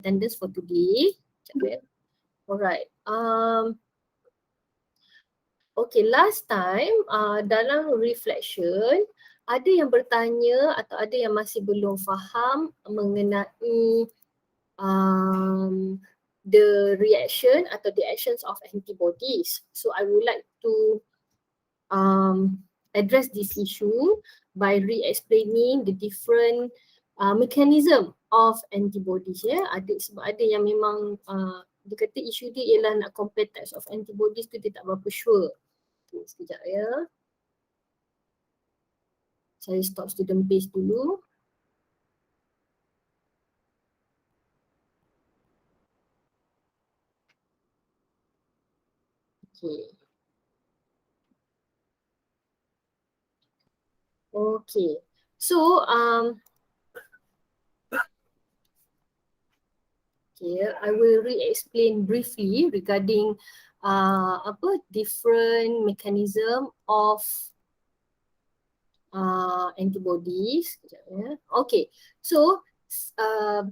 attendance for today. Alright. Okay, last time dalam reflection ada yang bertanya atau ada yang masih belum faham mengenai the reaction atau the actions of antibodies. So I would like to address this issue by re-explaining the different mechanism of antibodies. Ya, sebab ada yang memang dia kata isu dia ialah nak compare types of antibodies tu dia tak berapa sure. Okay, sekejap ya. Saya stop student base dulu. Okay. Okay. So okay, I will re-explain briefly regarding different mechanism of antibodies. Okay, so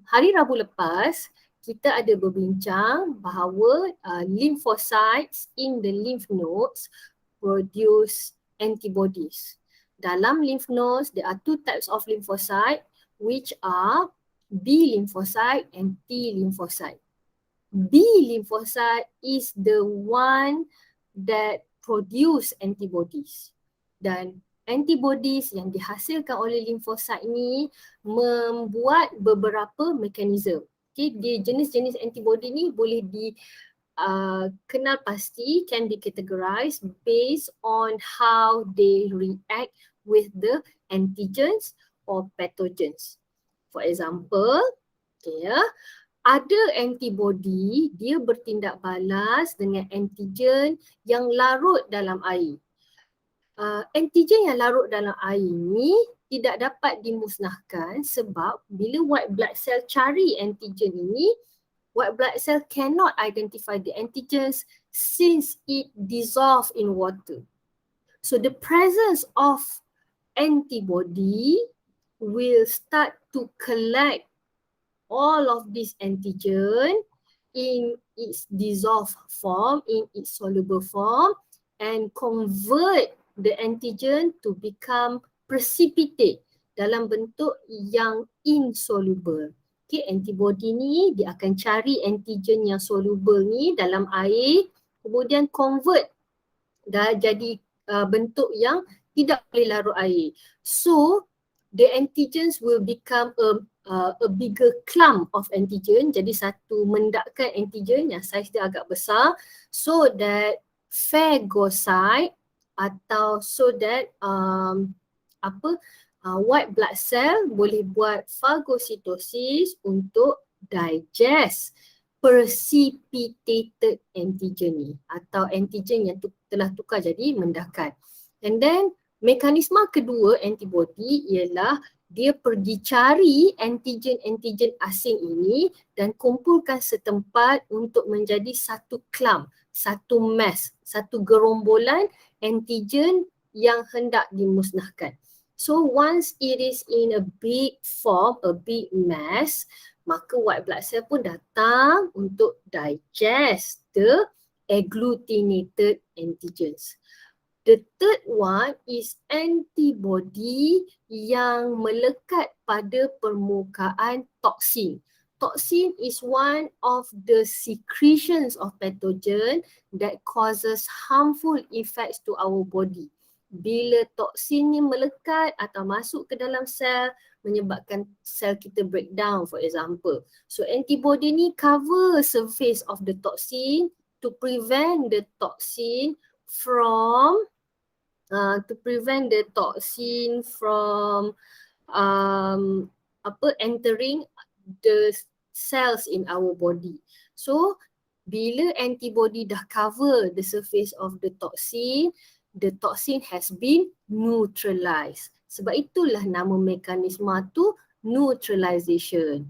hari Rabu lepas kita ada berbincang bahawa lymphocytes in the lymph nodes produce antibodies. Dalam lymph nodes, there are two types of lymphocyte which are B lymphocyte and T lymphocyte. B lymphocyte is the one that produce antibodies. Dan antibodies yang dihasilkan oleh lymphocyte ni membuat beberapa mekanisme. Okay, jenis-jenis antibody ni boleh kenal pasti, can be categorized based on how they react with the antigens or pathogens. For example, ada antibody dia bertindak balas dengan antigen yang larut dalam air. Antigen yang larut dalam air ni tidak dapat dimusnahkan sebab bila white blood cell cari antigen ini, white blood cell cannot identify the antigens since it dissolve in water. So the presence of antibody will start to collect all of this antigen in its dissolved form, in its soluble form, and convert the antigen to become precipitate dalam bentuk yang insoluble. Okay, antibody ni dia akan cari antigen yang soluble ni dalam air, kemudian convert dah jadi bentuk yang tidak boleh larut air. So the antigens will become a bigger clump of antigen, jadi satu mendakan antigen yang saiz dia agak besar, so that phagocyte atau so that white blood cell boleh buat phagocytosis untuk digest precipitated antigen ni atau antigen yang telah tukar jadi mendakan. And then mekanisme kedua antibody ialah dia pergi cari antigen-antigen asing ini dan kumpulkan setempat untuk menjadi satu clump, satu mass, satu gerombolan antigen yang hendak dimusnahkan. So once it is in a big form, a big mass, maka white blood cell pun datang untuk digest the agglutinated antigens. The third one is antibody yang melekat pada permukaan toksin. Toxin is one of the secretions of pathogen that causes harmful effects to our body. Bila toksin ni melekat atau masuk ke dalam sel, menyebabkan sel kita breakdown, for example. So antibody ni cover surface of the toxin to prevent the toxin from entering the cells in our body. So bila antibody dah cover the surface of the toxin has been neutralized. Sebab itulah nama mekanisme tu neutralization.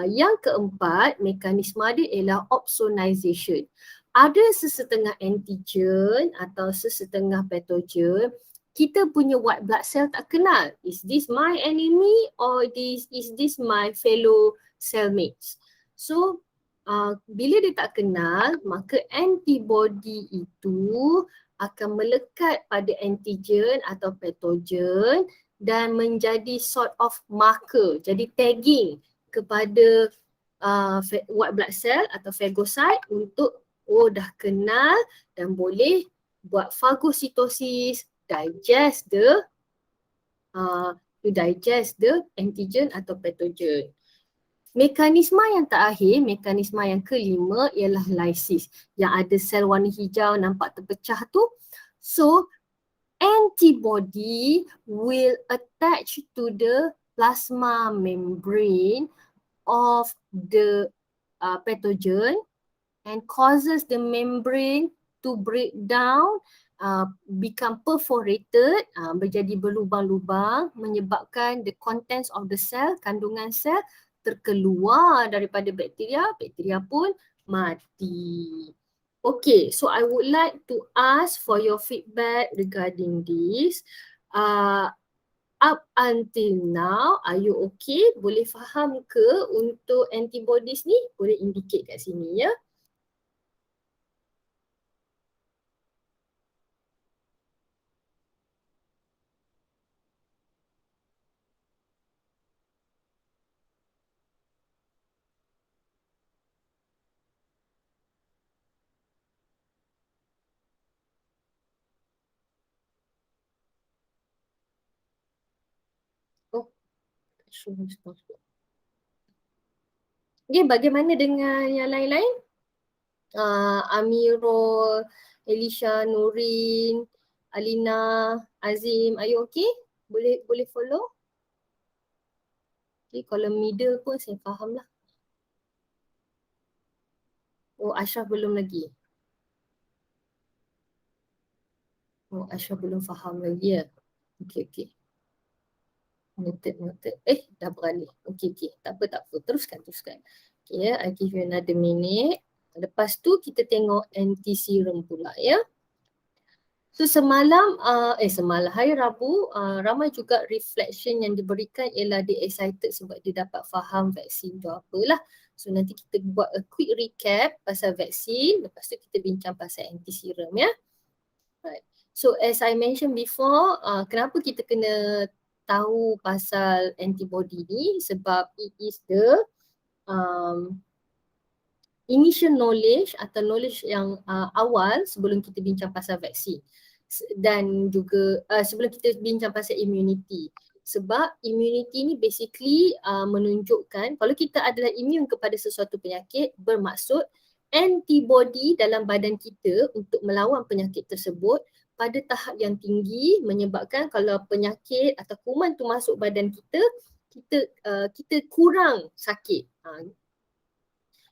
Yang keempat, mekanisme dia ialah opsonization. Ada sesetengah antigen atau sesetengah pathogen, kita punya white blood cell tak kenal. Is this my enemy or is this my fellow cellmates? So bila dia tak kenal, maka antibody itu akan melekat pada antigen atau patogen dan menjadi sort of marker, jadi tagging kepada white blood cell atau phagocyte untuk dah kenal dan boleh buat fagositosis, digest the antigen atau patogen. Mekanisme yang terakhir, mekanisme yang kelima ialah lysis. Yang ada sel warna hijau nampak terpecah tu. So, antibody will attach to the plasma membrane of the pathogen and causes the membrane to break down, become perforated, menjadi berlubang-lubang, menyebabkan the contents of the cell, kandungan sel terkeluar daripada bakteria, bakteria pun mati. Okay, so I would like to ask for your feedback regarding this. Up until now, are you okay? Boleh faham ke untuk antibodies ni? Boleh indicate kat sini ya. Oh, show response. Okay, bagaimana dengan yang lain-lain? Amirul, Elisha, Nurin, Alina, Azim, are you okay? Boleh follow? Okay, kalau middle pun saya faham lah. Oh, Ashraf belum lagi. Oh, Ashraf belum faham lagi ya. Okay. Noted. Dah beralih. Okay. Tak apa. Teruskan. Okay, I give you another minute. Lepas tu kita tengok anti-serum pula ya. So semalam, hari Rabu, ramai juga reflection yang diberikan ialah dia excited sebab dia dapat faham vaksin tu apalah. So nanti kita buat a quick recap pasal vaksin, lepas tu kita bincang pasal anti-serum ya. Right. So as I mentioned before, kenapa kita kena tahu pasal antibody ni? Sebab it is the initial knowledge atau knowledge yang awal sebelum kita bincang pasal vaksin dan juga sebelum kita bincang pasal immunity. Sebab immunity ni basically menunjukkan kalau kita adalah immune kepada sesuatu penyakit, bermaksud antibody dalam badan kita untuk melawan penyakit tersebut pada tahap yang tinggi, menyebabkan kalau penyakit atau kuman tu masuk badan kita, kita kurang sakit.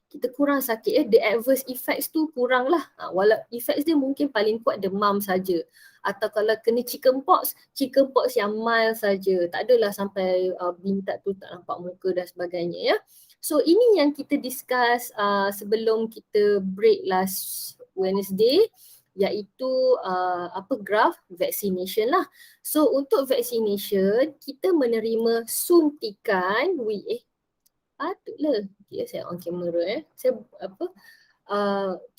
Kita kurang sakit the adverse effects tu kurang lah. Walau effects dia mungkin paling kuat demam saja. Atau kalau kena chickenpox yang mild saja. Tak adalah sampai bintat tu tak nampak muka dan sebagainya ya. So ini yang kita discuss sebelum kita break last Wednesday, iaitu graph vaccination lah. So untuk vaccination kita menerima suntikan patutlah saya on camera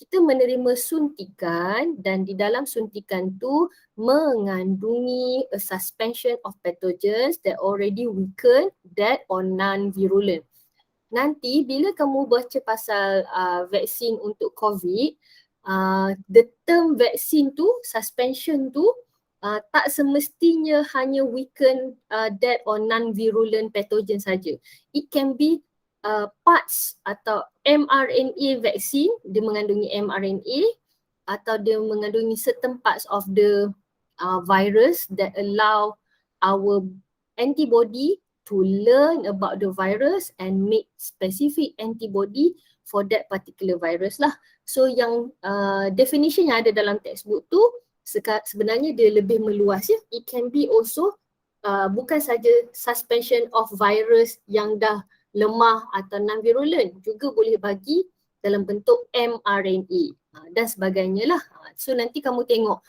kita menerima suntikan dan di dalam suntikan tu mengandungi a suspension of pathogens that already weakened, dead or non-virulent. Nanti bila kamu baca pasal vaksin untuk COVID, the term vaksin tu, suspension tu tak semestinya hanya weaken dead or non-virulent pathogen saja. It can be parts atau mRNA vaksin, dia mengandungi mRNA atau dia mengandungi certain parts of the virus that allow our antibody to learn about the virus and make specific antibody for that particular virus lah. So yang definition yang ada dalam textbook tu sebenarnya dia lebih meluas ya. It can be also bukan saja suspension of virus yang dah lemah atau non-virulent, juga boleh bagi dalam bentuk mRNA dan sebagainya lah. So nanti kamu tengok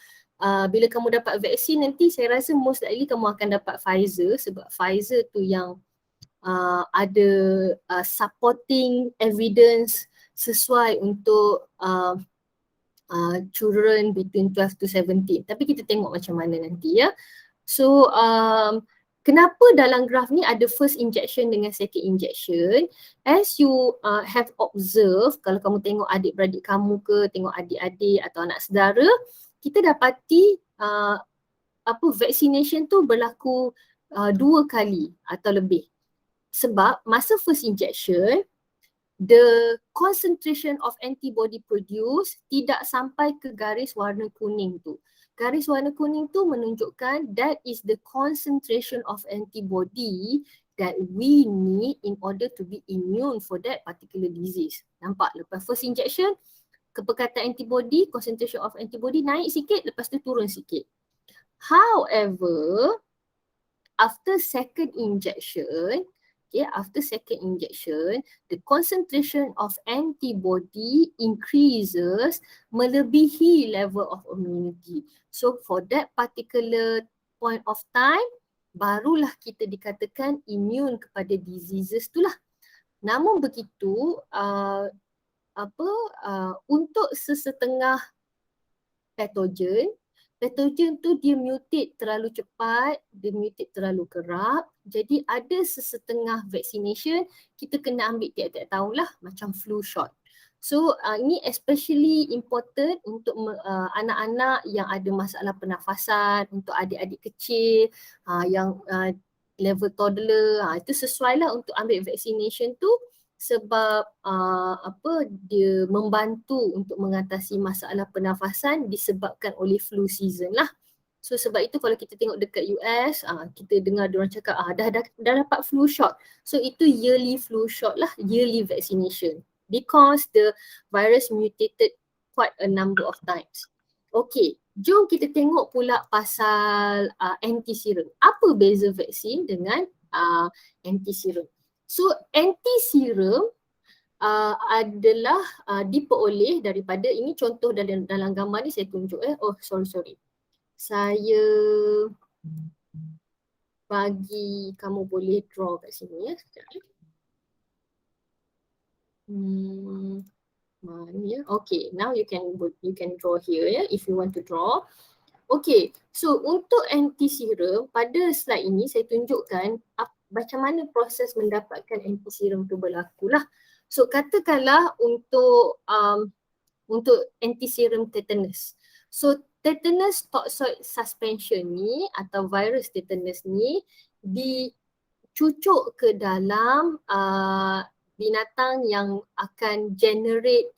bila kamu dapat vaksin nanti saya rasa most likely kamu akan dapat Pfizer sebab Pfizer tu yang ada supporting evidence sesuai untuk children between 12 to 17. Tapi kita tengok macam mana nanti ya. So kenapa dalam graf ni ada first injection dengan second injection? As you have observed, kalau kamu tengok adik-beradik kamu ke, tengok adik-adik atau anak saudara, kita dapati vaccination tu berlaku 2 kali atau lebih. Sebab masa first injection, the concentration of antibody produced tidak sampai ke garis warna kuning tu. Garis warna kuning tu menunjukkan that is the concentration of antibody that we need in order to be immune for that particular disease. Nampak? Lepas first injection, kepekatan antibody, concentration of antibody naik sikit, lepas tu turun sikit. However, after second injection, the concentration of antibody increases melebihi level of immunity. So for that particular point of time, barulah kita dikatakan immune kepada diseases tu lah. Namun begitu, untuk sesetengah patogen tu dia mutate terlalu cepat, dia mutate terlalu kerap. Jadi ada sesetengah vaccination kita kena ambil tiap-tiap tahun lah, macam flu shot. So ini especially important untuk anak-anak yang ada masalah pernafasan, untuk adik-adik kecil yang level toddler, itu sesuai lah untuk ambil vaccination tu. Sebab dia membantu untuk mengatasi masalah pernafasan disebabkan oleh flu season lah. So sebab itu kalau kita tengok dekat US, kita dengar diorang cakap dah dapat flu shot. So itu yearly flu shot lah, yearly vaccination. Because the virus mutated quite a number of times. Okay, jom kita tengok pula pasal anti-serum. Apa beza vaksin dengan anti-serum? So anti-serum adalah diperoleh daripada, ini contoh dalam gambar ni saya tunjuk sorry. Saya bagi kamu boleh draw kat sini ya. Mana ya? Okay, now you can draw here ya, if you want to draw. Okay, so untuk anti-serum pada slide ini saya tunjukkan macam mana proses mendapatkan anti-serum tu berlaku lah. So katakanlah untuk anti-serum tetanus. So tetanus toxoid suspension ni atau virus tetanus ni dicucuk ke dalam binatang yang akan generate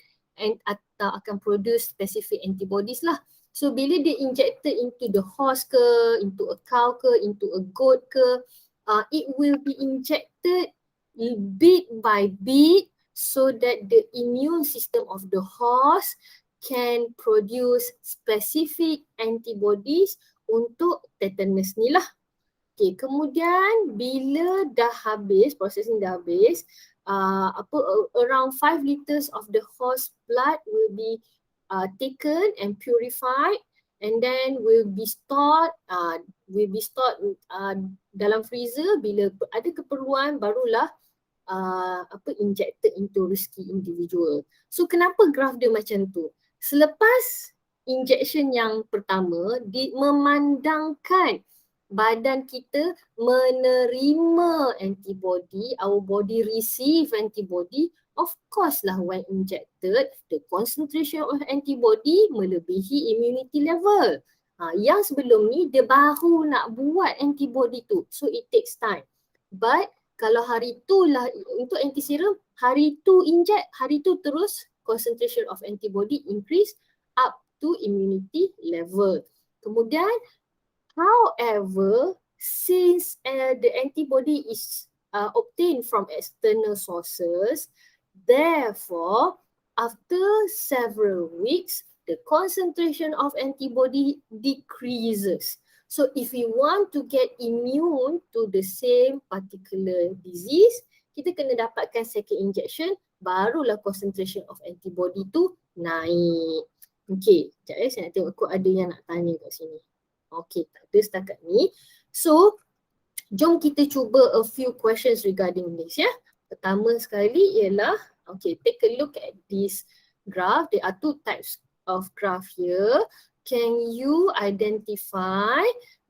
atau akan produce specific antibodies lah. So bila dia injected into the horse ke, into a cow ke, into a goat ke, it will be injected bit by bit so that the immune system of the horse can produce specific antibodies untuk tetanus ni lah. Okay, kemudian bila dah habis, proses ni dah habis, around 5 liters of the horse blood will be taken and purified and then will be stored dalam freezer. Bila ada keperluan barulah injected into risky individual. So kenapa graf dia macam tu? Selepas injection yang pertama memandangkan badan kita menerima antibody, our body receive antibody, of course lah when injected, the concentration of antibody melebihi immunity level. Yang sebelum ni dia baru nak buat antibody tu, so it takes time. But kalau hari tu lah untuk anti-serum, hari tu inject, hari tu terus concentration of antibody increase up to immunity level. Kemudian however, since the antibody is obtained from external sources, therefore, after several weeks, the concentration of antibody decreases. So if we want to get immune to the same particular disease, kita kena dapatkan second injection, barulah concentration of antibody tu naik. Okay, sekejap saya nak tengok ada yang nak tanya kat sini. Okay, tak ada setakat ni. So Jom kita cuba a few questions regarding this ya. Pertama sekali ialah, okay, take a look at this graph. There are two types of graph here. Can you identify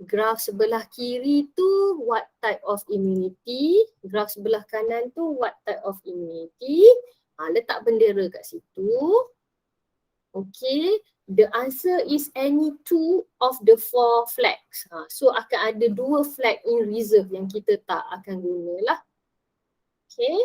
graph sebelah kiri tu what type of immunity? Graph sebelah kanan tu what type of immunity? Letak bendera kat situ. Okay, the answer is any two of the four flags. So akan ada dua flag in reserve yang kita tak akan guna lah. Okay.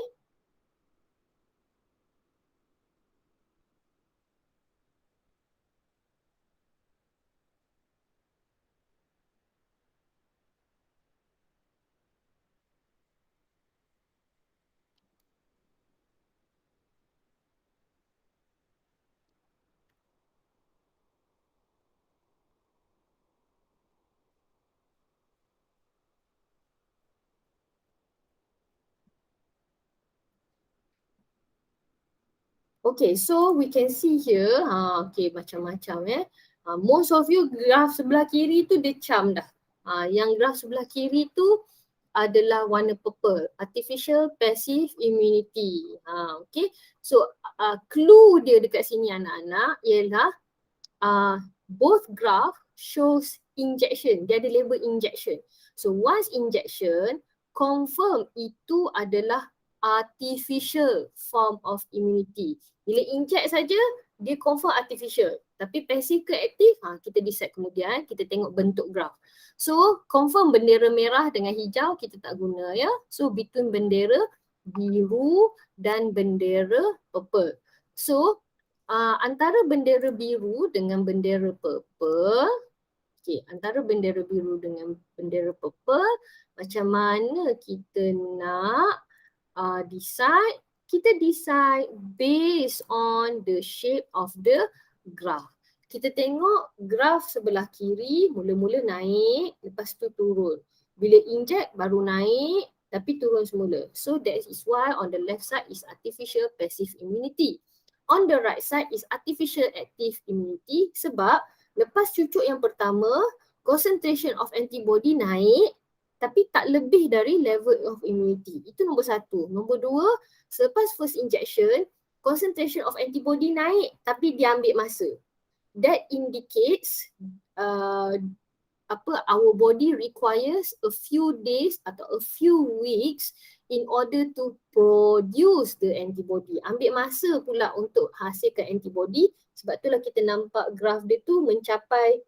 Okay, so we can see here, okay, macam-macam most of you graph sebelah kiri tu dia cam dah. Yang graph sebelah kiri tu adalah warna purple, artificial passive immunity. Okay, so clue dia dekat sini anak-anak ialah both graph shows injection, dia ada label injection. So once injection, confirm itu adalah artificial form of immunity. Bila inject saja, dia confirm artificial. Tapi passive ke aktif, kita decide kemudian, kita tengok bentuk graph. So confirm bendera merah dengan hijau kita tak guna ya. So between bendera biru dan bendera purple. So antara bendera biru dengan bendera purple, okay, antara bendera biru dengan bendera purple, macam mana kita nak decide? Kita decide based on the shape of the graph. Kita tengok graph sebelah kiri mula-mula naik, lepas tu turun. Bila inject baru naik tapi turun semula. So that is why on the left side is artificial passive immunity. On the right side is artificial active immunity sebab lepas cucuk yang pertama, concentration of antibody naik tapi tak lebih dari level of immunity. Itu nombor satu. Nombor dua, selepas first injection, concentration of antibody naik tapi dia ambil masa. That indicates our body requires a few days atau a few weeks in order to produce the antibody. Ambil masa pula untuk hasilkan antibody. Sebab itulah kita nampak graph dia tu mencapai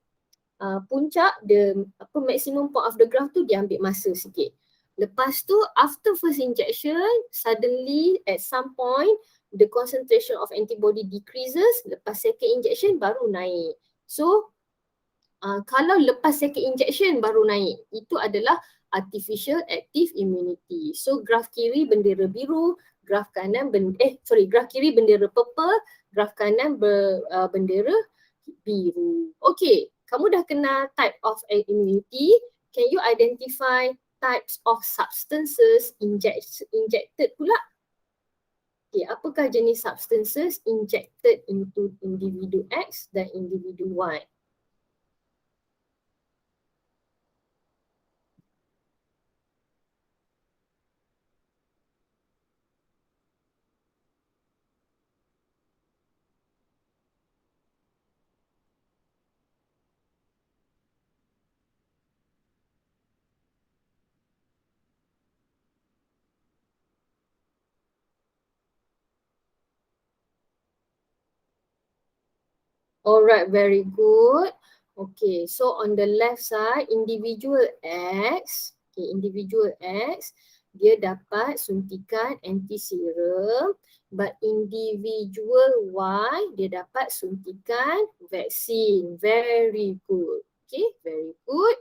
puncak, the maximum point of the graph tu dia ambil masa sikit. Lepas tu after first injection, suddenly at some point the concentration of antibody decreases, lepas second injection baru naik. So kalau lepas second injection baru naik, itu adalah artificial active immunity. So graf kiri bendera biru, graf kanan graf kiri bendera purple, graf kanan bendera biru. Okay, kamu dah kenal type of immunity. Can you identify types of substances injected pula? Okay, apakah jenis substances injected into individu X dan individu Y? Alright, very good. Okay, so on the left side, individual X, dia dapat suntikan anti-serum, but individual Y, dia dapat suntikan vaksin. Very good. Okay, very good.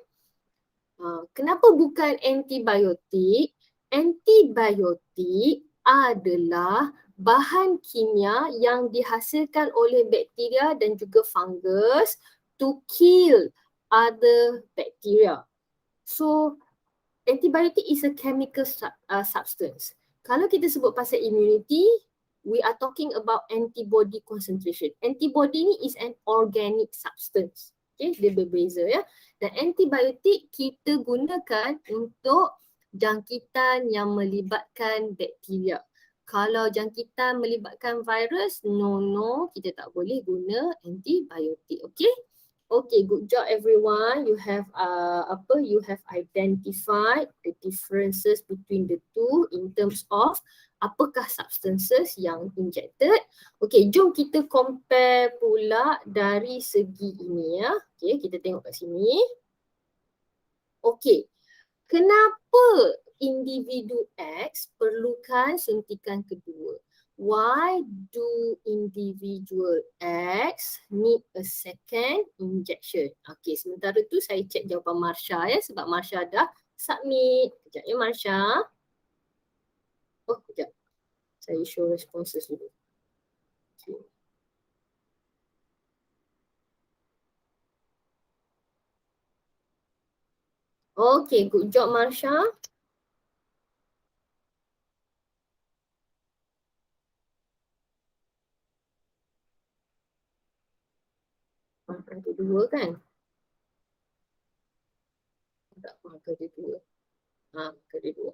Kenapa bukan antibiotik? Antibiotik adalah bahan kimia yang dihasilkan oleh bakteria dan juga fungus to kill other bacteria. So antibiotic is a chemical substance. Kalau kita sebut pasal immunity, we are talking about antibody concentration. Antibody ni is an organic substance. Okay, dia berbeza ya. Dan antibiotik kita gunakan untuk jangkitan yang melibatkan bakteria. Kalau jangkitan melibatkan virus, no, kita tak boleh guna antibiotik. Okay? Okay, good job everyone. You have identified the differences between the two in terms of apakah substances yang injected. Okay, jom kita compare pula dari segi ini ya. Okay, kita tengok kat sini. Okay, kenapa individu X perlukan suntikan kedua? Why do individual X need a second injection? Okay, sementara tu saya cek jawapan Marsha ya, sebab Marsha dah submit. Kejap ya Marsha. Oh, kejap. Saya show responses dulu. Okay. Okay, good job Marsha. Ada dua kan? Tak, maka ada dua. Maka ada dua.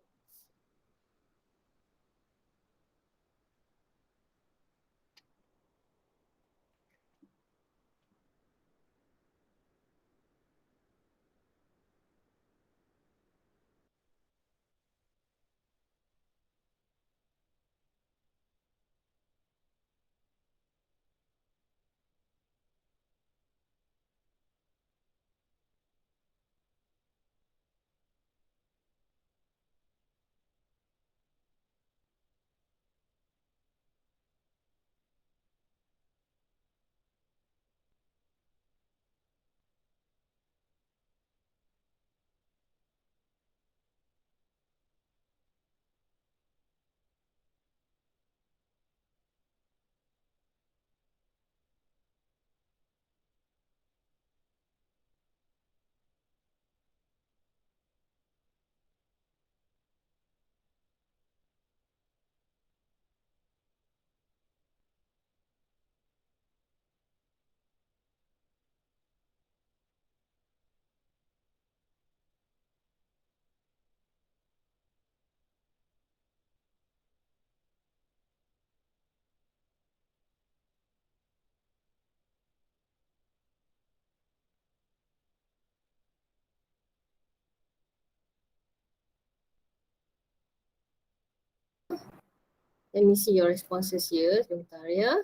Let me see your responses here. Sebentar ya.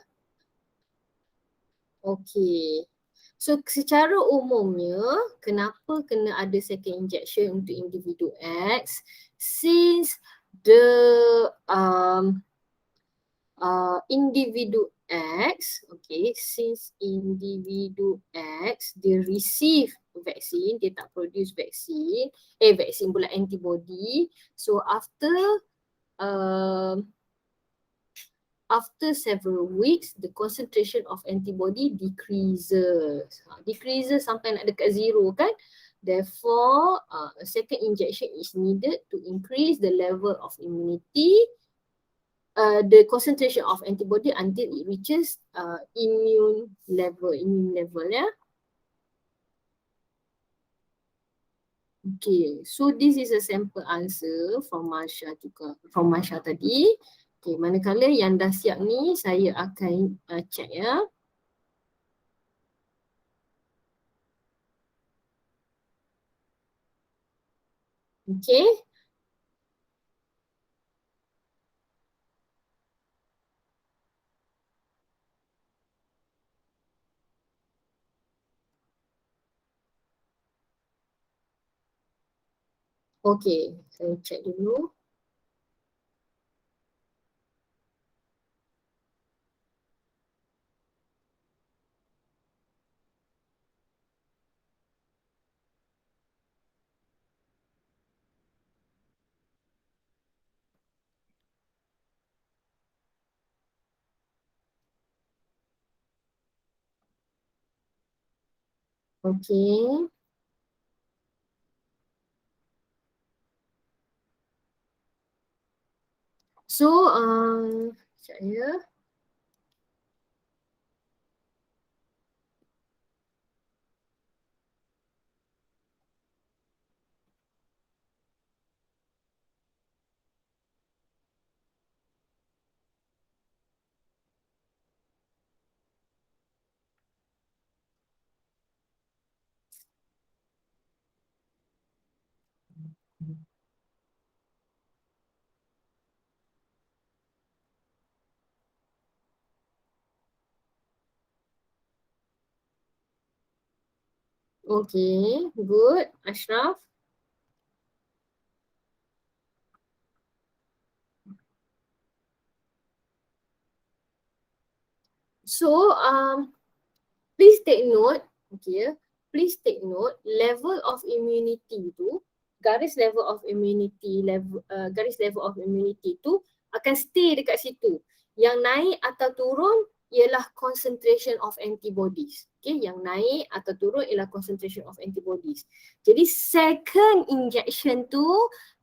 Okay. So secara umumnya, kenapa kena ada second injection untuk individu X? Since the individu X, okay, since individu X, dia receive vaksin, dia tak produce vaksin, vaksin pula antibody. So after several weeks, the concentration of antibody decreases. Decreases sampai nak dekat zero kan? Therefore, a second injection is needed to increase the level of immunity, the concentration of antibody until it reaches immune level ya. Okay, so this is a sample answer from Marsha tadi. Okay, manakala yang dah siap ni, saya akan check ya. Okay. Okay, saya check dulu. Okay. So, sekejap ya. Okay, good. Ashraf? So, please take note, okay, please take note, level of immunity tu, garis level of immunity, garis level of immunity tu akan stay dekat situ. Yang naik atau turun ialah concentration of antibodies. Okay, yang naik atau turun ialah concentration of antibodies. Jadi second injection tu,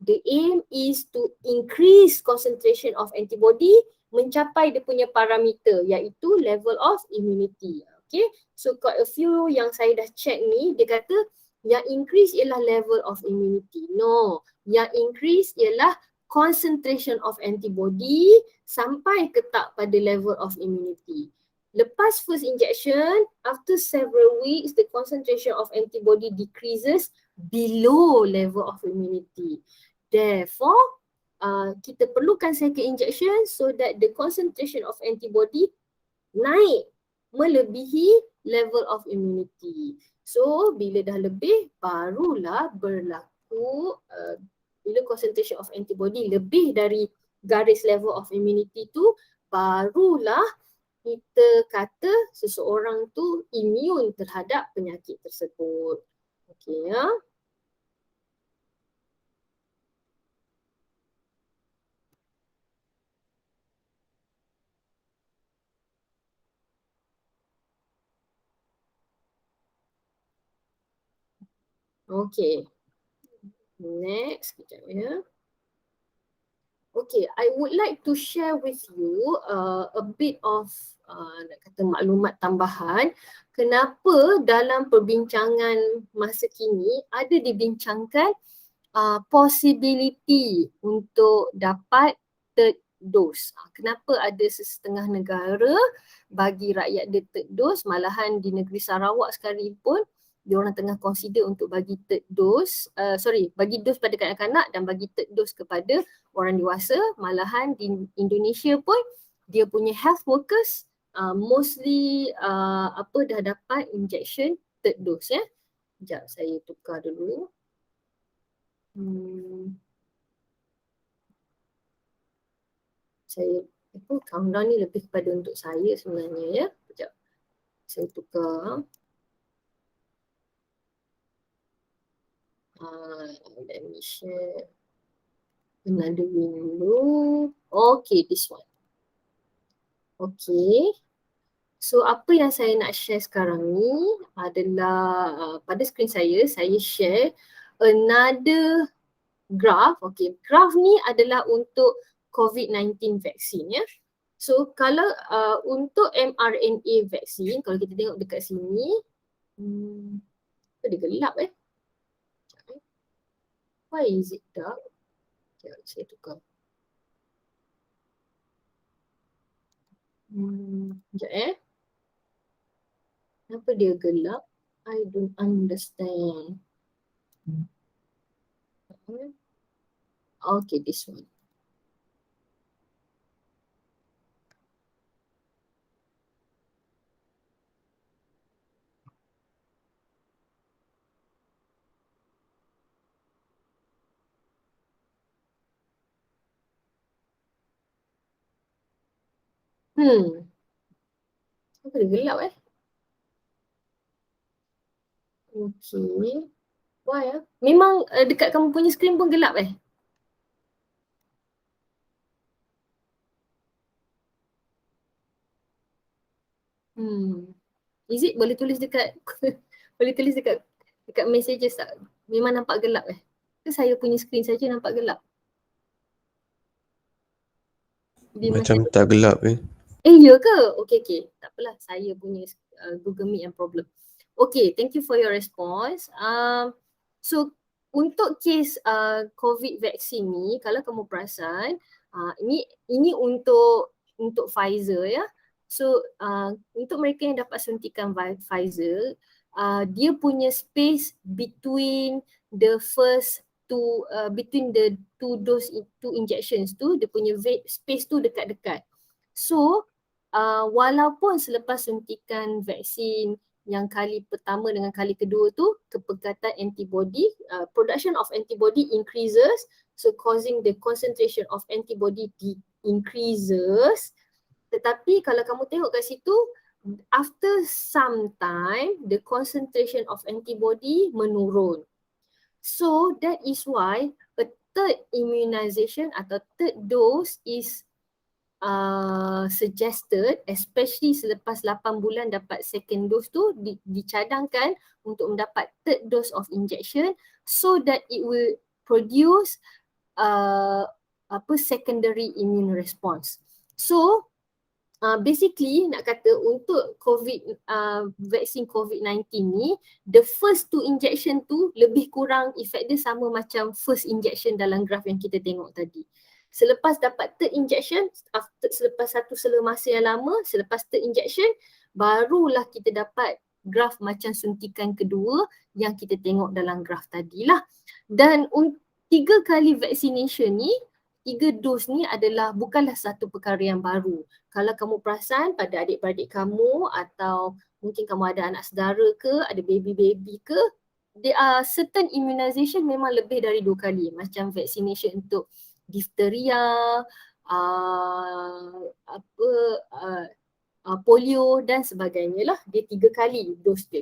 the aim is to increase concentration of antibody mencapai dia punya parameter iaitu level of immunity. Okay, so quite a few yang saya dah check ni, dia kata yang increase ialah level of immunity. No, yang increase ialah concentration of antibody sampai ke tak pada level of immunity. Lepas first injection, after several weeks, the concentration of antibody decreases below level of immunity. Therefore, kita perlukan second injection so that the concentration of antibody naik melebihi level of immunity. So bila dah lebih barulah berlaku bila concentration of antibody lebih dari garis level of immunity tu, barulah kita kata seseorang tu immune terhadap penyakit tersebut. Okay ya. Okay. Next, sekejap ya. Okay, I would like to share with you a bit of nak kata maklumat tambahan. Kenapa dalam perbincangan masa kini ada dibincangkan possibility untuk dapat third dose. Kenapa ada sesetengah negara bagi rakyat dia third dose, malahan di negeri Sarawak sekalipun diorang tengah consider untuk bagi third dose, bagi dos pada kanak-kanak dan bagi third dose kepada orang dewasa. Malahan di Indonesia pun dia punya health workers mostly dah dapat injection third dose ya. Sekejap saya tukar dulu. Saya countdown ni lebih kepada untuk saya sebenarnya ya. Sekejap. Saya tukar. Let me share another window. Okay, this one. Okay. So apa yang saya nak share sekarang ni adalah pada skrin saya share another graph. Okay, graph ni adalah untuk COVID-19 vaksin ya. So kalau untuk mRNA vaksin, kalau kita tengok dekat sini, dia gelap Why is it dark? Sekejap, saya tukar. Sekejap Kenapa dia gelap? I don't understand. Okay, this one. Kenapa dia gelap Okay. Why Memang dekat kamu punya skrin pun gelap Is it boleh tulis dekat boleh tulis dekat messages tak? Memang nampak gelap Ke saya punya skrin saja nampak gelap? Macam tak gelap ya ke? Okay. Tak apalah, saya punya Google Meet yang problem. Okay, thank you for your response. So untuk kes COVID vaksin ni, kalau kamu perasan, ini untuk Pfizer ya. So untuk mereka yang dapat suntikan Pfizer, dia punya space between the first between the two injections tu, dia punya space tu dekat-dekat. So walaupun selepas suntikan vaksin yang kali pertama dengan kali kedua tu, kepekatan antibody, production of antibody increases, so causing the concentration of antibody increases. Tetapi kalau kamu tengok kat situ, after some time, the concentration of antibody menurun. So that is why a third immunization atau third dose is suggested, especially selepas 8 bulan dapat second dose tu, dicadangkan untuk mendapat third dose of injection so that it will produce secondary immune response. So basically nak kata untuk vaksin COVID-19 ni, the first two injection tu lebih kurang efek dia sama macam first injection dalam graf yang kita tengok tadi. Selepas dapat third injection, selepas satu sela masa yang lama, selepas third injection, barulah kita dapat graf macam suntikan kedua yang kita tengok dalam graf tadilah. Dan 3 kali vaccination ni, 3 dos ni bukanlah satu perkara yang baru. Kalau kamu perasan pada adik-beradik kamu atau mungkin kamu ada anak saudara ke, ada baby-baby ke, there are certain immunization memang lebih dari 2 kali. Macam vaccination untuk diphtheria, polio dan sebagainya lah. Dia 3 kali dos dia.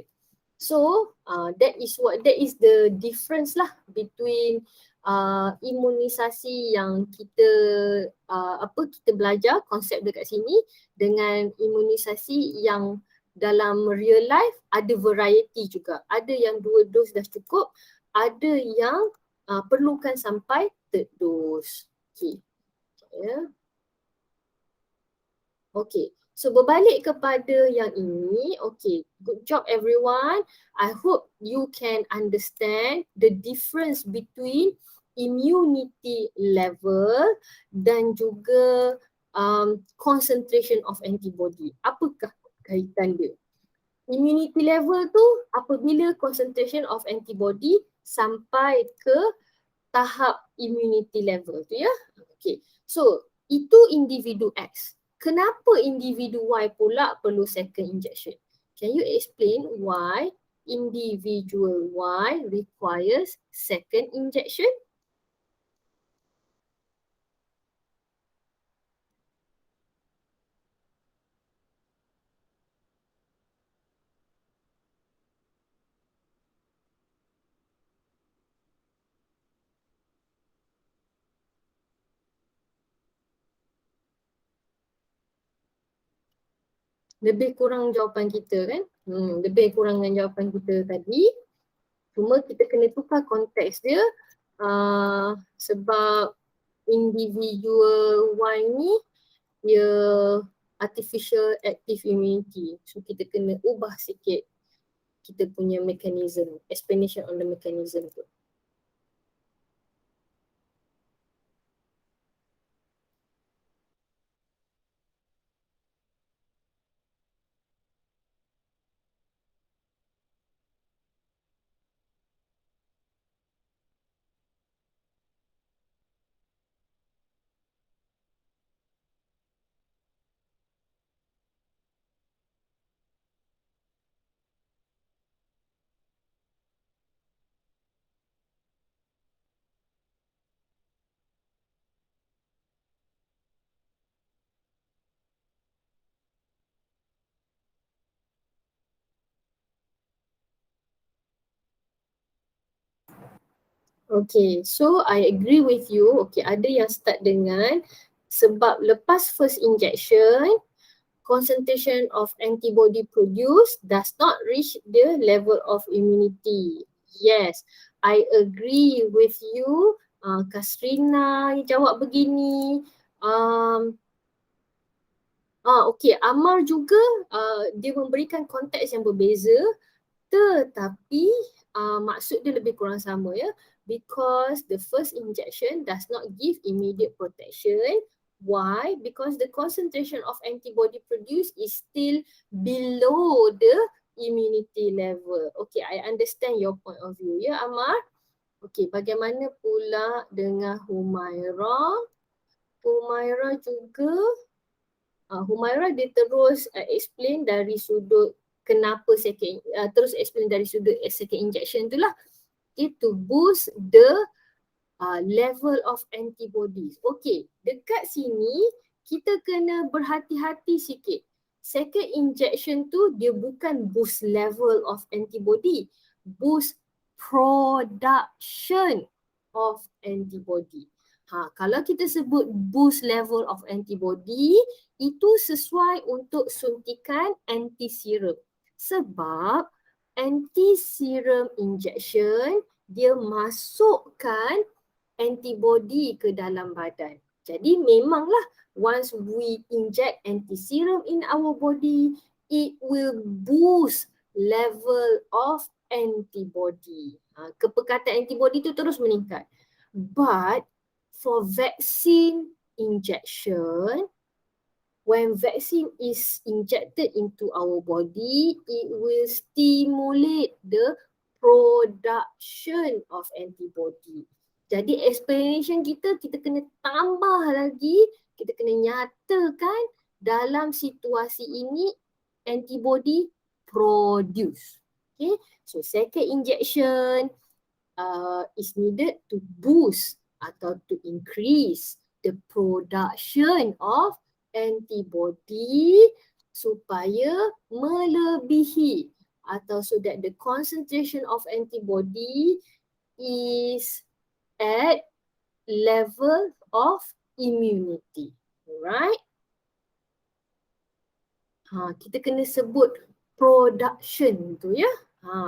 So that is the difference lah between imunisasi yang kita kita belajar konsep dekat sini dengan imunisasi yang dalam real life ada variety juga. Ada yang 2 dos dah cukup, ada yang perlukan sampai third dose. Okay. Yeah. Okay. So berbalik kepada yang ini, okay, good job everyone. I hope you can understand the difference between immunity level dan juga concentration of antibody. Apakah kaitan dia? Immunity level tu apabila concentration of antibody sampai ke tahap immunity level tu ya. Okay, so itu individu X. Kenapa individu Y pula perlu second injection? Can you explain why individual Y requires second injection? Lebih kurang jawapan kita kan? Lebih kurang dengan jawapan kita tadi. Cuma kita kena tukar konteks dia sebab individual Y ni dia artificial active immunity. So kita kena ubah sikit kita punya mechanism, explanation on the mechanism tu. Okay, so I agree with you. Okay, ada yang start dengan sebab lepas first injection, concentration of antibody produced does not reach the level of immunity. Yes, I agree with you. Kasrina jawab begini. Okay, Amar juga dia memberikan konteks yang berbeza, tetapi maksud dia lebih kurang sama ya. Because the first injection does not give immediate protection. Why? Because the concentration of antibody produced is still below the immunity level. Okay, I understand your point of view ya Amar. Okey, bagaimana pula dengan Humaira? Humaira juga, Humaira dia terus explain dari sudut kenapa terus explain dari sudut second injection tu lah. Okay, to boost the level of antibodies. Okay, dekat sini kita kena berhati-hati sikit. Second injection tu dia bukan boost level of antibody, boost production of antibody. Kalau kita sebut boost level of antibody, itu sesuai untuk suntikan anti-serum. Sebab anti-serum injection dia masukkan antibody ke dalam badan. Jadi memanglah once we inject anti-serum in our body, it will boost level of antibody. Kepekatan antibody tu terus meningkat. But for vaccine injection, when vaccine is injected into our body, it will stimulate the production of antibody. Jadi explanation kita kena tambah lagi, kita kena nyatakan dalam situasi ini antibody produce. Okay, so second injection is needed to boost atau to increase the production of antibody supaya melebihi atau so that the concentration of antibody is at level of immunity. Alright? Kita kena sebut production tu ya.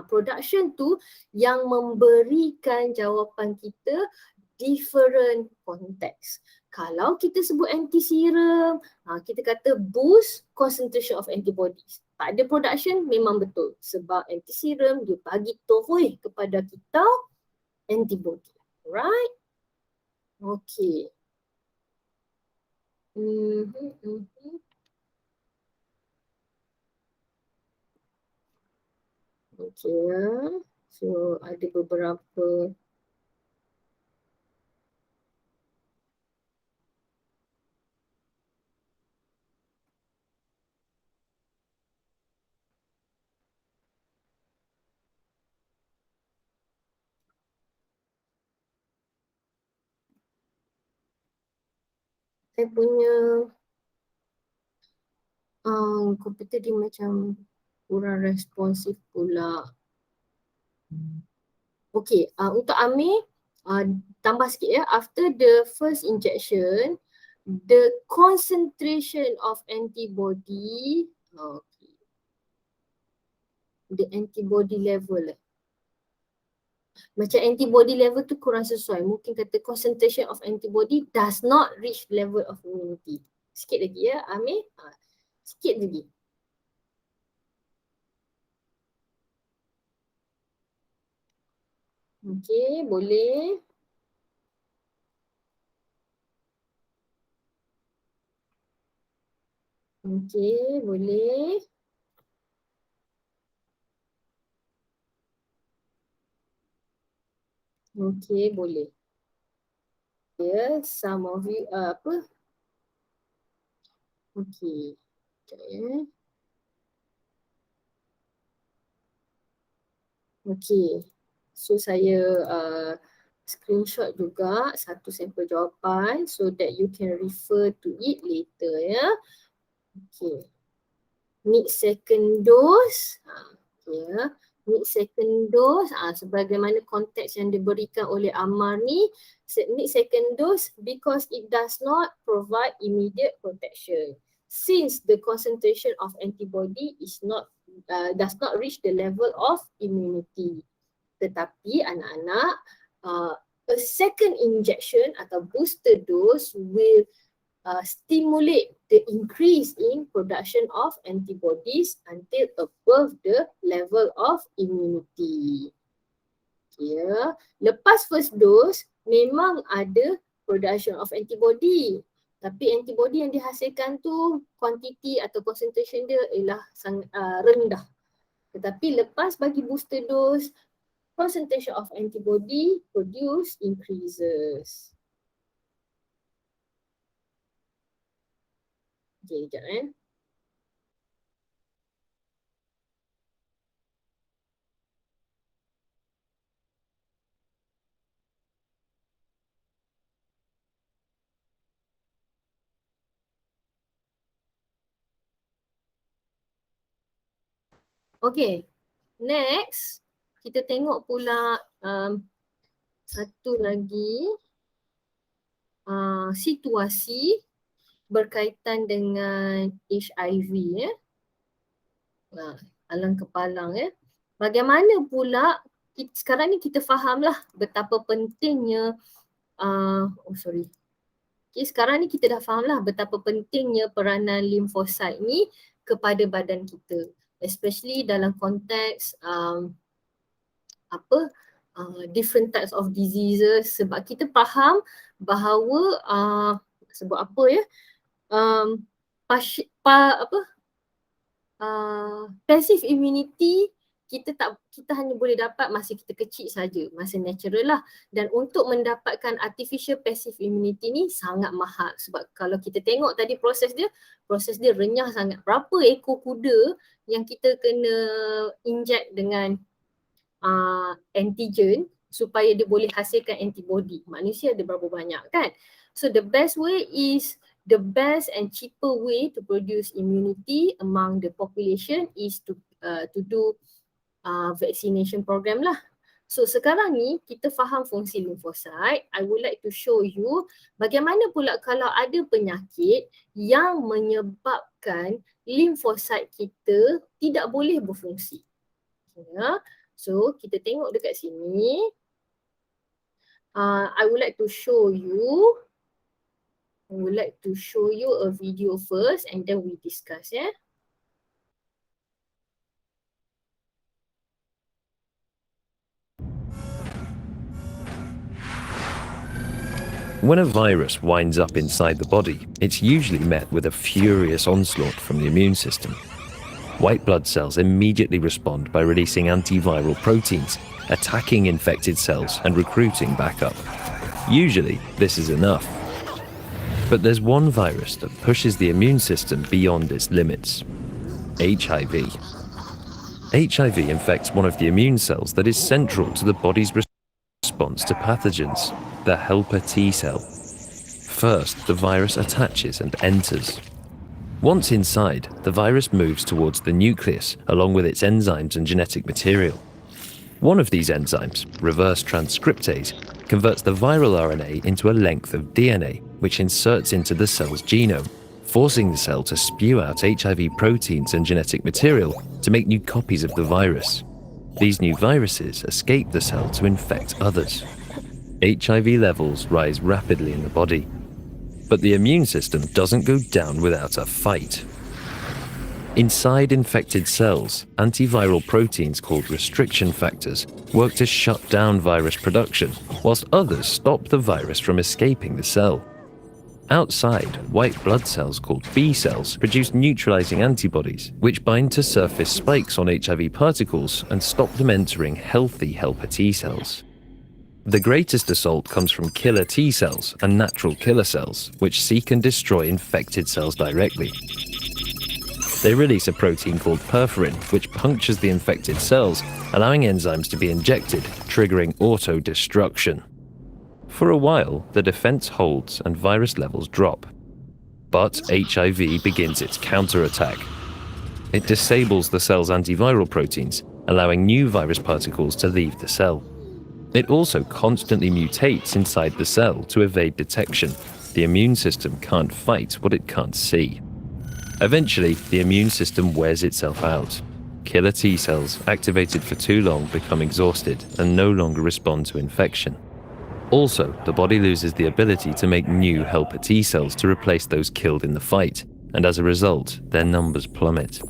Production tu yang memberikan jawapan kita different context. Kalau kita sebut anti-serum, kita kata boost concentration of antibodies. Tak ada production memang betul sebab anti-serum dia bagi terus kepada kita antibody. Right? Okay. Okay. So ada beberapa saya punya komputer dia macam kurang responsif pula. Okay, untuk Amir, tambah sikit ya. After the first injection, the concentration of antibody, the antibody level. Macam antibody level tu kurang sesuai. Mungkin kata concentration of antibody does not reach level of immunity. Sikit lagi ya, Amir. Sikit lagi. Okay, boleh. Okay, boleh. Okay, boleh. Ya, some of you apa? Okay. Okay. Okay. So saya screenshot juga satu sampel jawapan so that you can refer to it later ya. Okay. Need second dose. Okay. Need second dose sebagaimana konteks yang diberikan oleh Ammar ni, need second dose because it does not provide immediate protection since the concentration of antibody is not does not reach the level of immunity. Tetapi anak-anak, a second injection atau booster dose will stimulate the increase in production of antibodies until above the level of immunity. Yeah. Lepas first dose, memang ada production of antibody. Tapi antibody yang dihasilkan tu, kuantiti atau concentration dia ialah sangat rendah. Tetapi lepas bagi booster dose, concentration of antibody produced increases. Okay, sekejap . Okay, next kita tengok pula satu lagi situasi berkaitan dengan HIV ya. Alang kepalang ya. Bagaimana pula sekarang ni kita fahamlah betapa pentingnya sekarang ni kita dah fahamlah betapa pentingnya peranan limfosit ni kepada badan kita, especially dalam konteks different types of diseases, sebab kita faham bahawa sebab apa ya passive immunity kita hanya boleh dapat masa kita kecil saja, masa natural lah. Dan untuk mendapatkan artificial passive immunity ni sangat mahal, sebab kalau kita tengok tadi proses dia renyah sangat. Berapa ekor kuda yang kita kena inject dengan antigen supaya dia boleh hasilkan antibody. Manusia ada berapa banyak kan? So the best and cheaper way to produce immunity among the population is to do vaccination program lah. So sekarang ni kita faham fungsi limfosit. I would like to show you bagaimana pula kalau ada penyakit yang menyebabkan limfosit kita tidak boleh berfungsi. Ya. So kita tengok dekat sini. I would like to show you a video first and then we discuss ya. When a virus winds up inside the body, it's usually met with a furious onslaught from the immune system. White blood cells immediately respond by releasing antiviral proteins, attacking infected cells and recruiting backup. Usually, this is enough. But there's one virus that pushes the immune system beyond its limits: HIV. HIV infects one of the immune cells that is central to the body's response to pathogens, the helper T cell. First, the virus attaches and enters. Once inside, the virus moves towards the nucleus along with its enzymes and genetic material. One of these enzymes, reverse transcriptase, converts the viral RNA into a length of DNA, which inserts into the cell's genome, forcing the cell to spew out HIV proteins and genetic material to make new copies of the virus. These new viruses escape the cell to infect others. HIV levels rise rapidly in the body. But the immune system doesn't go down without a fight. Inside infected cells, antiviral proteins called restriction factors work to shut down virus production, whilst others stop the virus from escaping the cell. Outside, white blood cells called B cells produce neutralizing antibodies, which bind to surface spikes on HIV particles and stop them entering healthy helper T cells. The greatest assault comes from killer T cells and natural killer cells, which seek and destroy infected cells directly. They release a protein called perforin, which punctures the infected cells, allowing enzymes to be injected, triggering auto-destruction. For a while, the defense holds and virus levels drop. But HIV begins its counterattack. It disables the cell's antiviral proteins, allowing new virus particles to leave the cell. It also constantly mutates inside the cell to evade detection. The immune system can't fight what it can't see. Eventually, the immune system wears itself out. Killer T cells, activated for too long, become exhausted and no longer respond to infection. Also, the body loses the ability to make new helper T cells to replace those killed in the fight, and as a result, their numbers plummet.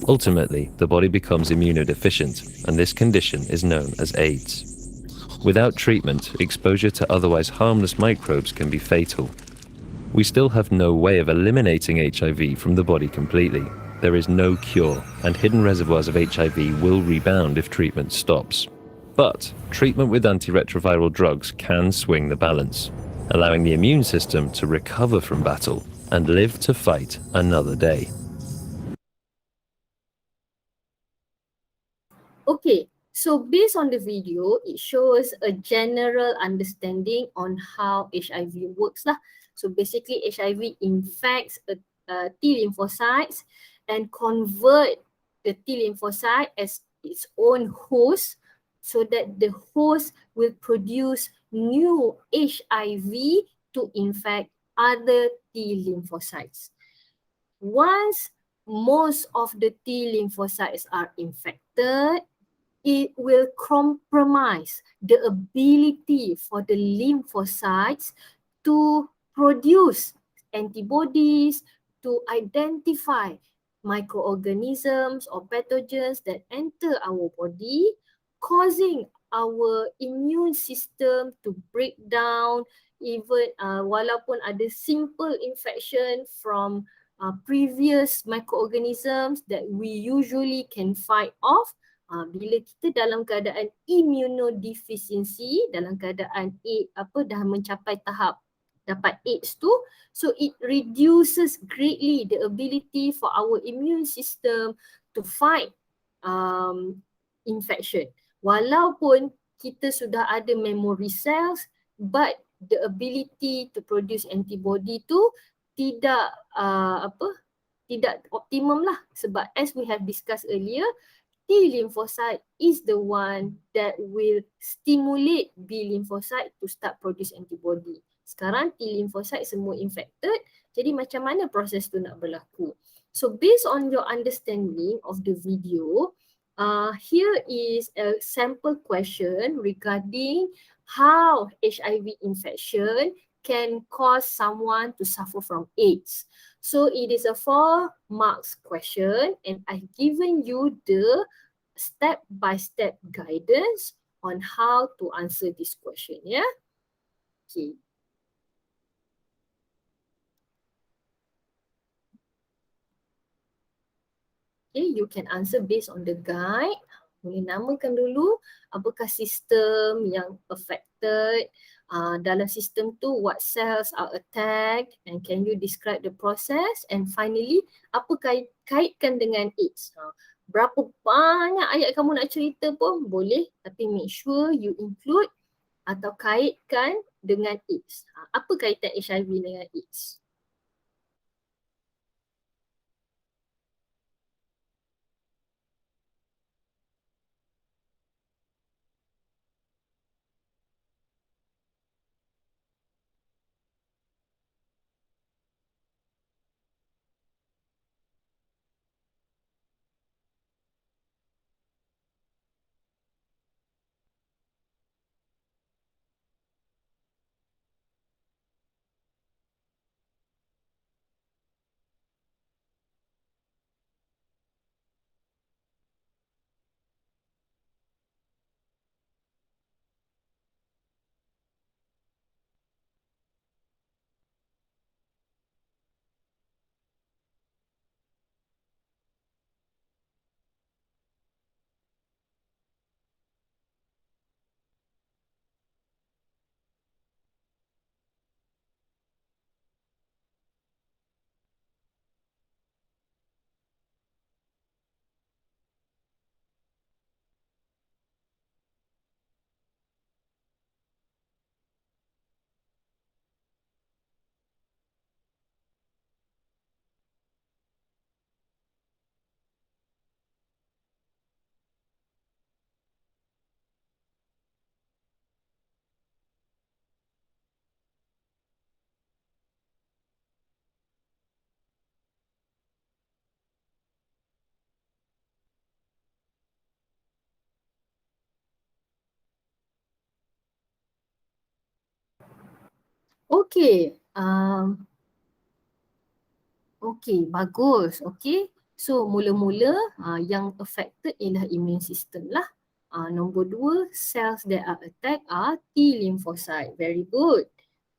Ultimately, the body becomes immunodeficient, and this condition is known as AIDS. Without treatment, exposure to otherwise harmless microbes can be fatal. We still have no way of eliminating HIV from the body completely. There is no cure, and hidden reservoirs of HIV will rebound if treatment stops. But treatment with antiretroviral drugs can swing the balance, allowing the immune system to recover from battle and live to fight another day. Okay, so based on the video, it shows a general understanding on how HIV works lah. So basically HIV infects T lymphocytes and convert the T lymphocyte as its own host so that the host will produce new HIV to infect other T lymphocytes. Once most of the T lymphocytes are infected, it will compromise the ability for the lymphocytes to produce antibodies to identify microorganisms or pathogens that enter our body, causing our immune system to break down even walaupun ada simple infection from previous microorganisms that we usually can fight off. Bila kita dalam keadaan immunodeficiency, dalam keadaan dah mencapai tahap dapat AIDS tu, so it reduces greatly the ability for our immune system to fight infection. Walaupun kita sudah ada memory cells, but the ability to produce antibody tu tidak tidak optimum lah, sebab as we have discussed earlier, T lymphocyte is the one that will stimulate B lymphocyte to start produce antibody. Sekarang T lymphocyte semua infected, jadi macam mana proses tu nak berlaku? So based on your understanding of the video, here is a sample question regarding how HIV infection can cause someone to suffer from AIDS. So it is a 4 marks question and I've given you the step-by-step guidance on how to answer this question, yeah? Okay. Okay, you can answer based on the guide. Boleh namakan dulu apakah sistem yang affected, dalam sistem tu what cells are attacked, and can you describe the process, and finally apa kaitkan dengan AIDS. Berapa banyak ayat kamu nak cerita pun boleh, tapi make sure you include atau kaitkan dengan AIDS. Apa kaitan HIV dengan AIDS? Okay, okay, bagus. Okay, so mula-mula yang affected ialah immune system lah. Nombor 2, cells that are attacked are T lymphocyte. Very good.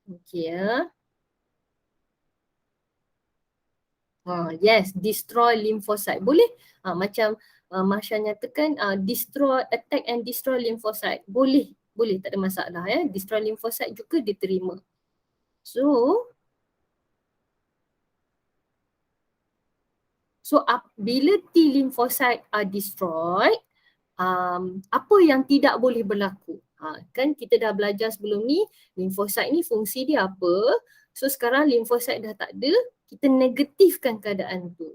Okay ya. Yes, destroy lymphocyte. Boleh macam Masya nyatakan attack and destroy lymphocyte. Boleh, tak ada masalah ya. Destroy lymphocyte juga diterima. Bila T lymphocyte are destroyed, apa yang tidak boleh berlaku? Kan kita dah belajar sebelum ni, lymphocyte ni fungsi dia apa? So sekarang lymphocyte dah tak ada, kita negatifkan keadaan tu.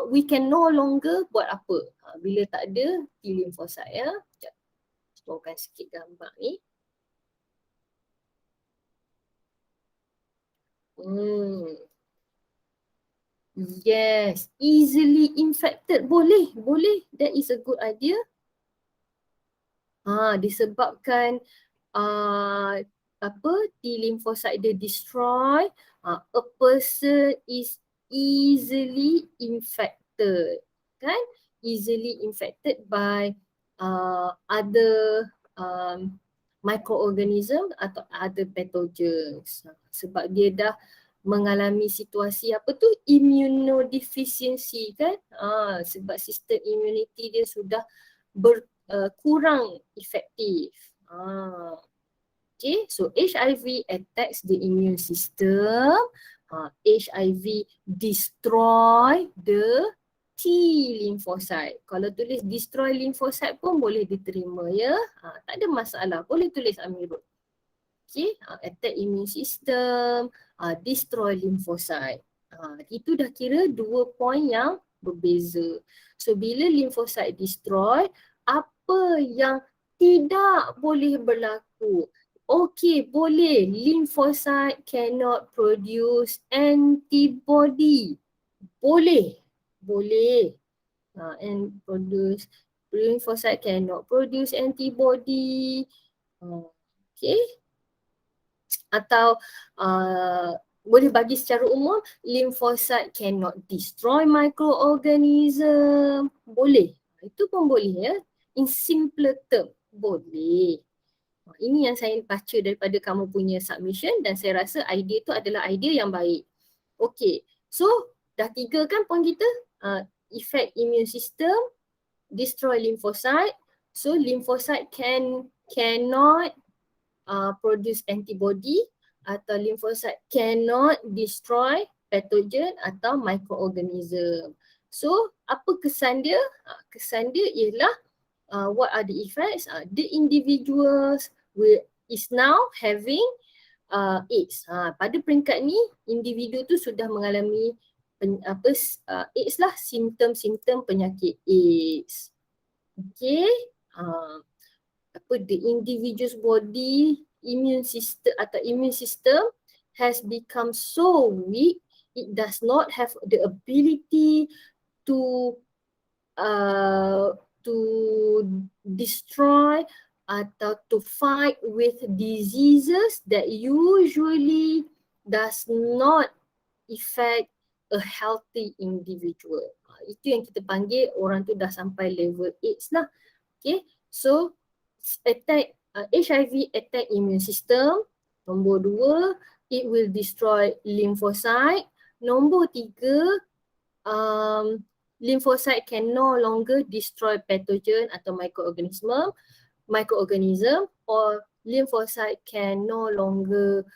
We can no longer buat apa bila tak ada T lymphocyte ya. Sekejap, storekan sikit gambar ni. Yes, easily infected. Boleh. That is a good idea. Disebabkan T lymphocyte dia destroy, a person is easily infected, kan? Easily infected by other microorganism atau other pathogens. Sebab dia dah mengalami situasi immunodeficiency kan? Sebab sistem immunity dia sudah kurang efektif. Okay, so HIV attacks the immune system. HIV destroy the T lymphocyte. Kalau tulis destroy lymphocyte pun boleh diterima ya. Tak ada masalah, boleh tulis Amirul. Okay, attack immune system, destroy lymphocyte. Itu dah kira 2 poin yang berbeza. So bila lymphocyte destroy, apa yang tidak boleh berlaku? Okay, boleh. Lymphocyte cannot produce antibody. Boleh. And lymphocyte cannot produce antibody. Okay. Atau boleh bagi secara umum, lymphocyte cannot destroy microorganism. Boleh. Itu pun boleh ya. In simpler term, boleh. Ini yang saya baca daripada kamu punya submission dan saya rasa idea tu adalah idea yang baik. Okay, so dah 3 kan poin kita? Effect immune system, destroy lymphocyte. So lymphocyte cannot produce antibody atau lymphocyte cannot destroy pathogen atau microorganism. So apa kesan dia? Kesan dia ialah what are the effects? The individuals is now having AIDS. Pada peringkat ni, individu tu sudah mengalami AIDS lah, simptom-simptom penyakit AIDS. Okay. The individual's body immune system has become so weak, it does not have the ability to destroy atau to fight with diseases that usually does not affect a healthy individual. Itu yang kita panggil orang tu dah sampai level AIDS lah. Okay, so HIV attack immune system. Nombor 2, it will destroy lymphocyte. Nombor 3, lymphocyte can no longer destroy pathogen atau microorganism, or lymphocyte can no longer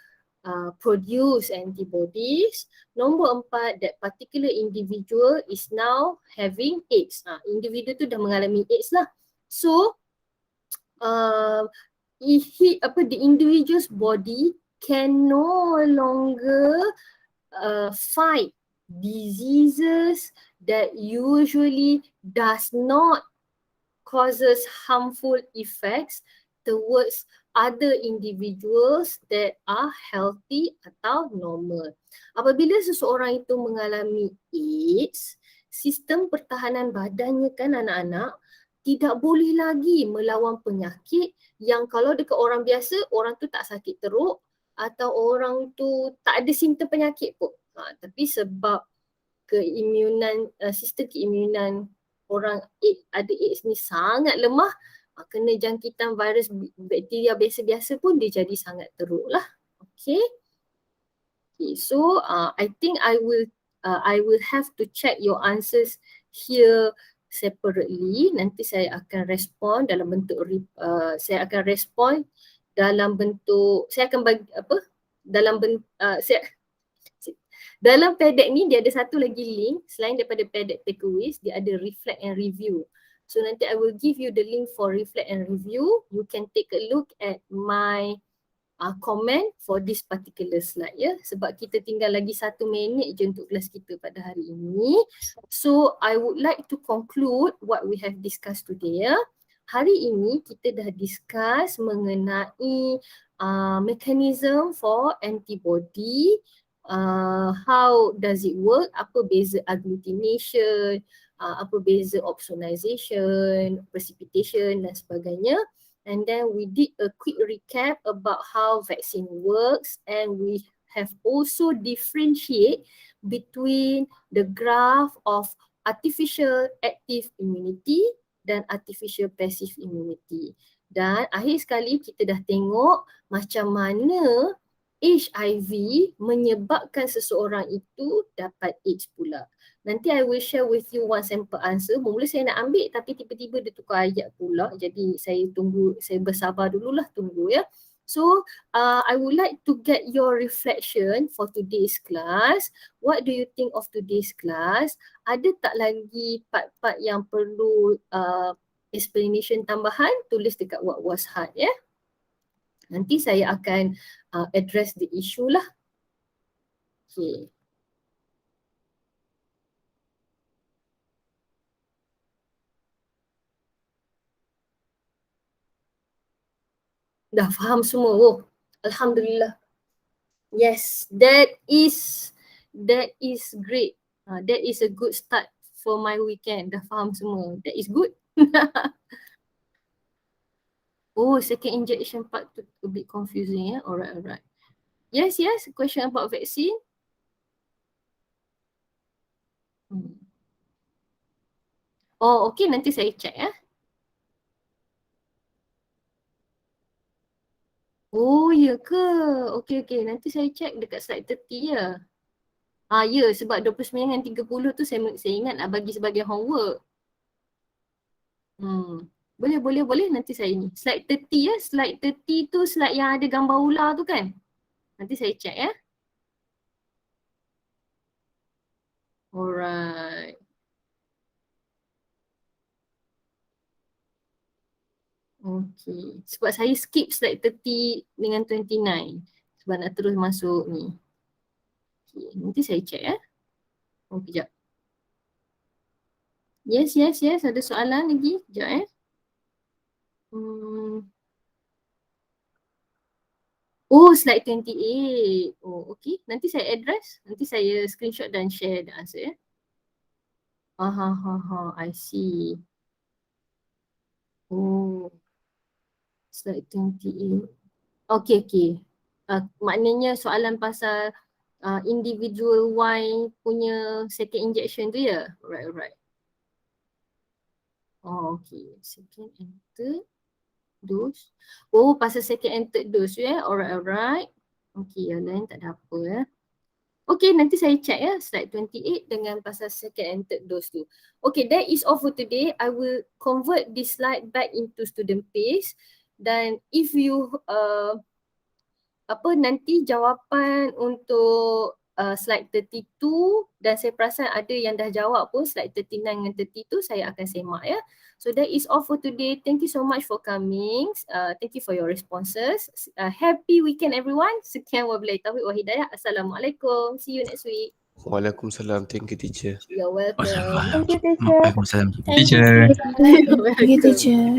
produce antibodies. Nombor 4, that particular individual is now having AIDS. Individu tu dah mengalami AIDS lah. So the individual's body can no longer fight diseases that usually does not causes harmful effects towards other individuals that are healthy atau normal. Apabila seseorang itu mengalami AIDS, sistem pertahanan badannya kan anak-anak tidak boleh lagi melawan penyakit yang kalau dekat orang biasa, orang tu tak sakit teruk atau orang tu tak ada simptom penyakit pun. Tapi sebab sistem keimunan orang ada AIDS ni sangat lemah, kena jangkitan virus bakteria biasa-biasa pun dia jadi sangat teruk lah. Okay. So I think I will have to check your answers here separately. Nanti saya akan respon dalam bentuk saya akan respon dalam bentuk, saya akan bagi dalam dalam PDEC ni dia ada satu lagi link selain daripada PDEC takeaways, dia ada reflect and review. So nanti I will give you the link for reflect and review. You can take a look at my comment for this particular slide ya, sebab kita tinggal lagi 1 minit je untuk kelas kita pada hari ini. So I would like to conclude what we have discussed today ya. Hari ini kita dah discuss mengenai mechanism for antibody, how does it work, apa beza agglutination, apa beza opsonization, precipitation dan sebagainya. And then we did a quick recap about how vaccine works, and we have also differentiate between the graph of artificial active immunity dan artificial passive immunity. Dan akhir sekali kita dah tengok macam mana HIV menyebabkan seseorang itu dapat AIDS pula. Nanti I will share with you one sample answer. Mula saya nak ambil tapi tiba-tiba dia tukar ayat pula. Jadi saya tunggu, saya bersabar dululah, tunggu ya. So I would like to get your reflection for today's class. What do you think of today's class? Ada tak lagi part-part yang perlu explanation tambahan? Tulis dekat what was hard ya. Nanti saya akan address the issue lah. Okay. Dah faham semua. Oh, alhamdulillah. Yes, that is great. That is a good start for my weekend. Dah faham semua. That is good. Oh, second injection part tu a bit confusing ya. Alright. Yes, question about vaccine. Oh, okay, nanti saya check ya. Oh, ya ke? Okay. Nanti saya check dekat slide 30 ya. Ya, sebab 29 dengan 30 tu saya ingat nak bagi sebagai homework. Boleh. Nanti saya ni. Slide 30 ya. Slide 30 tu slide yang ada gambar ular tu kan? Nanti saya check ya. Alright. Okay. Sebab saya skip slide 30 dengan 29. Sebab nak terus masuk ni. Okay. Nanti saya check ya. Oh, kejap. Yes. Ada soalan lagi? Kejap ya. Oh, slide 28. Oh, okay. Nanti saya address. Nanti saya screenshot dan share the answer ya. I see. Oh. Slide 28. Okay. Maknanya soalan pasal individual Y punya second injection tu ya? Right. Oh, okay. Second and third dose. Oh, pasal second and third dose ya? Alright. Okay, yang lain tak ada apa ya. Okay, nanti saya check ya slide 28 dengan pasal second and third dose tu. Okay, that is all for today. I will convert this slide back into student pace. Dan if you nanti jawapan untuk slide 32 dan saya perasan ada yang dah jawab pun slide 39 dengan 30 tu saya akan semak ya. So that is all for today. Thank you so much for coming. Thank you for your responses. Happy weekend everyone. Sekian wabillahi taufiq wal hidayah. Assalamualaikum. See you next week. Waalaikumsalam. Thank you teacher. You're welcome. Thank you, teacher. Waalaikumsalam. Thank you, Teacher. teacher. You're welcome. Thank you, teacher.